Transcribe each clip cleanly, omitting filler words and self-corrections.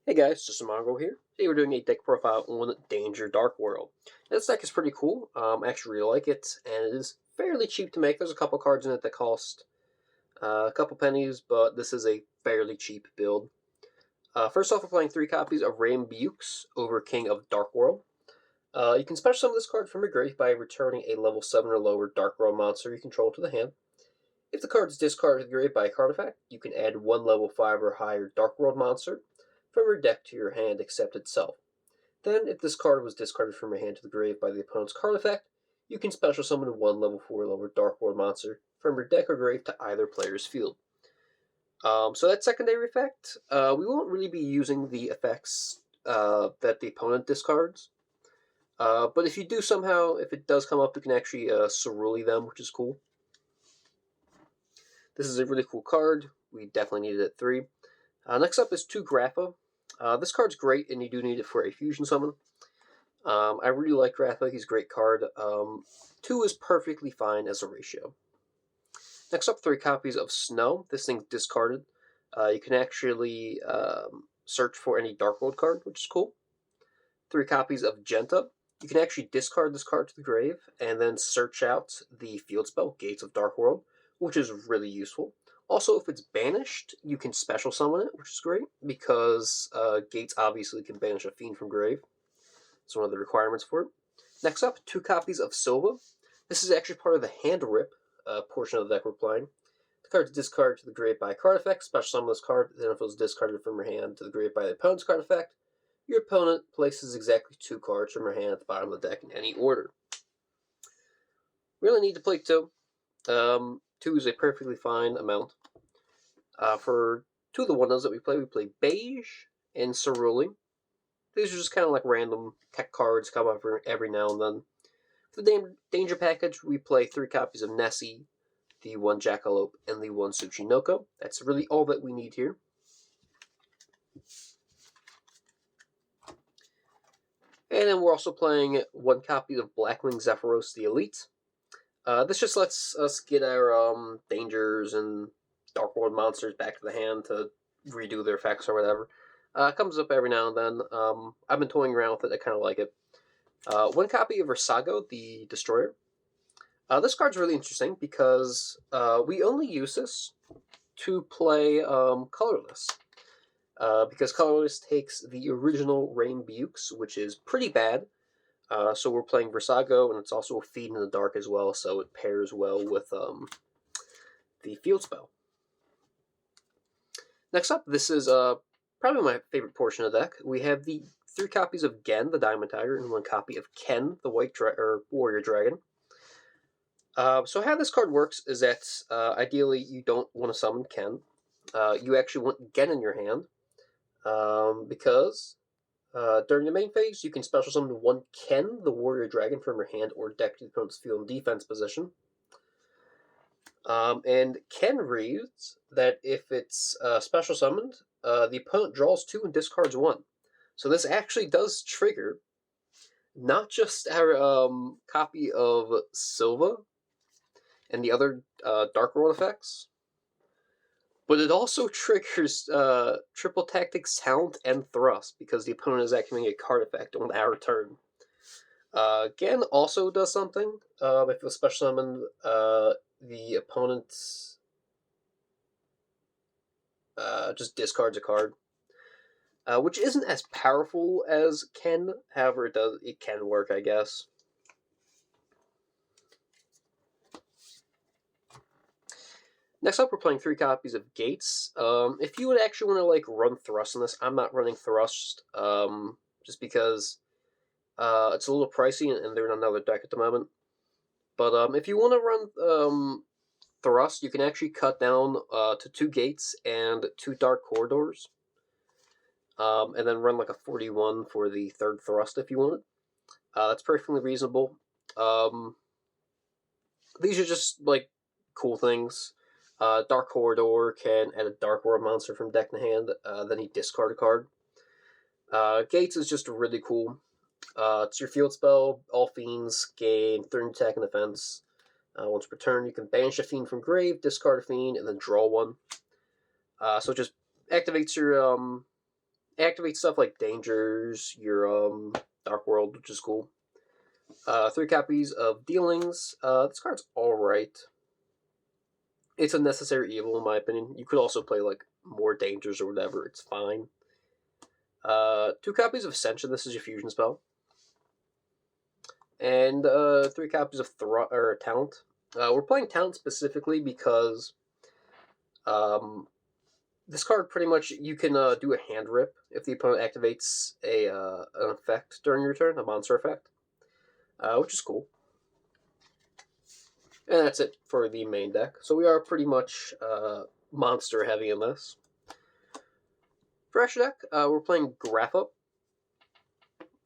Hey guys, just a Mongo here. Today we're doing a deck profile on Danger Darkworld. This deck is pretty cool. I actually really like it, and it is fairly cheap to make. There's a couple cards in it that cost a couple pennies, but this is a fairly cheap build. First off, we're playing 3 copies of reign-beaux over King of Darkworld. You can special summon this card from your grave by returning a level 7 or lower Darkworld monster you control to the hand. If the card is discarded to the grave by a card effect, you can add 1 level 5 or higher Darkworld monster from your deck to your hand except itself. Then, if this card was discarded from your hand to the grave by the opponent's card effect, you can special summon 1 level 4 lower Darkworld monster from your deck or grave to either player's field. So that secondary effect, we won't really be using the effects that the opponent discards. But if you do somehow, if it does come up, you can actually Ceruli them, which is cool. This is a really cool card. We definitely need it at 3. Next up is 2 Grapha. This card's great, and you do need it for a fusion summon. I really like Grapha. He's a great card. 2 is perfectly fine as a ratio. Next up, 3 copies of Snow. This thing's discarded. You can actually search for any Darkworld card, which is cool. 3 copies of Genta. You can actually discard this card to the grave, and then search out the field spell, Gates of Darkworld, which is really useful. Also, if it's banished, you can special summon it, which is great, because Gates obviously can banish a Fiend from grave. It's one of the requirements for it. Next up, 2 copies of Silva. This is actually part of the hand rip portion of the deck we're playing. The card's discarded to the grave by a card effect, special summon this card, then if it was discarded from your hand to the grave by the opponent's card effect, your opponent places exactly 2 cards from your hand at the bottom of the deck in any order. We only need to play 2. 2 is a perfectly fine amount. For 2 of the one-offs that we play Beige and Ceruli. These are just kind of like random tech cards come up every now and then. For the Danger package, we play 3 copies of Nessie, the 1 Jackalope, and the 1 Tsuchinoko. That's really all that we need here. And then we're also playing 1 copy of Blackwing Zephyros the Elite. This just lets us get our Dangers and Darkworld monsters back to the hand to redo their effects or whatever. It comes up every now and then. I've been toying around with it. I kind of like it. 1 copy of Versago, the Destroyer. This card's really interesting because we only use this to play colorless. Because colorless takes the original reign-beaux, which is pretty bad. So we're playing Versago, and it's also a Feed in the Dark as well, so it pairs well with the field spell. Next up, this is probably my favorite portion of the deck. We have the 3 copies of Gen, the Diamond Tiger, and 1 copy of Ken, the White Warrior Dragon. So how this card works is that ideally you don't want to summon Ken. You actually want Gen in your hand, because during the main phase, you can special summon 1 Ken, the Warrior Dragon, from your hand or deck to the opponent's field and defense position. And Ken reads that if it's special summoned, the opponent draws 2 and discards 1. So this actually does trigger not just our copy of Silva and the other Darkworld effects, but it also triggers Triple Tactics, Talent, and Thrust, because the opponent is activating a card effect on our turn. Gen also does something. If you special summon the opponent just discards a card, which isn't as powerful as Ken. However, it can work, I guess. Next up, we're playing 3 copies of Gates. If you would actually want to run Thrust in this, I'm not running Thrust, just because it's a little pricey and they're in another deck at the moment. But if you want to run Thrust, you can actually cut down to 2 Gates and 2 Dark Corridors, and then run like a 41 for the 3rd Thrust if you want it. That's perfectly reasonable. These are just cool things. Dark Corridor can add a Darkworld monster from deck to hand, then he discard a card. Gates is just really cool. It's your field spell. All fiends gain 3 attack and defense. Once per turn, you can banish a fiend from grave, discard a fiend, and then draw 1. So it just activates your Activate stuff like Dangers, your Darkworld, which is cool. 3 copies of Dealings. This card's alright. It's a necessary evil in my opinion. You could also play like more Dangers or whatever, it's fine. 2 copies of Ascension, this is your fusion spell. And 3 copies of Talent. We're playing Talent specifically because this card pretty much, you can do a hand rip if the opponent activates an effect during your turn, a monster effect, which is cool. And that's it for the main deck. So we are pretty much monster heavy in this. For extra deck, we're playing Grappa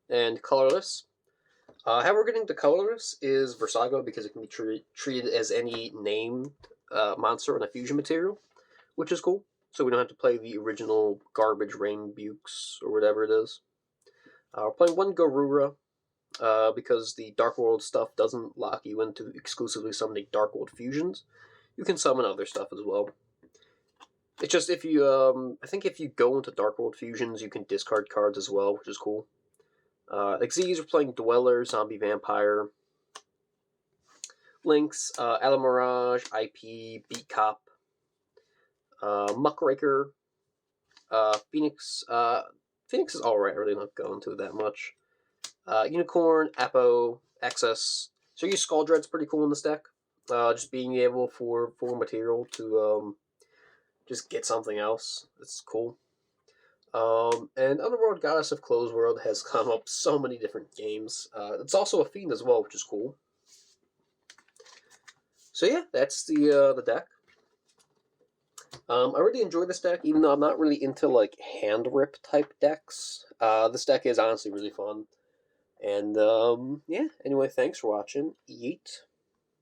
and Colorless. How we're getting to Colorless is Versago, because it can be treated as any named monster in a fusion material, which is cool. So we don't have to play the original garbage reign-beaux or whatever it is. We're playing 1 Garura, because the Darkworld stuff doesn't lock you into exclusively summoning Darkworld fusions. You can summon other stuff as well. It's just if you, I think if you go into Darkworld fusions, you can discard cards as well, which is cool. Xyz, we're playing Dweller, Zombie Vampire. Lynx, Alamirage, IP, Beat Cop, Muckraker, Phoenix. Phoenix is alright, I really not going to that much. Unicorn, Apo, Access. So your Skull Dread's pretty cool in this deck. Just being able for material to just get something else. It's cool. And Underworld Goddess of Closed World has come up so many different games. It's also a Fiend as well, which is cool. So yeah, that's the deck. I really enjoy this deck, even though I'm not really into like hand rip type decks. This deck is honestly really fun. And yeah, anyway, thanks for watching. Yeet.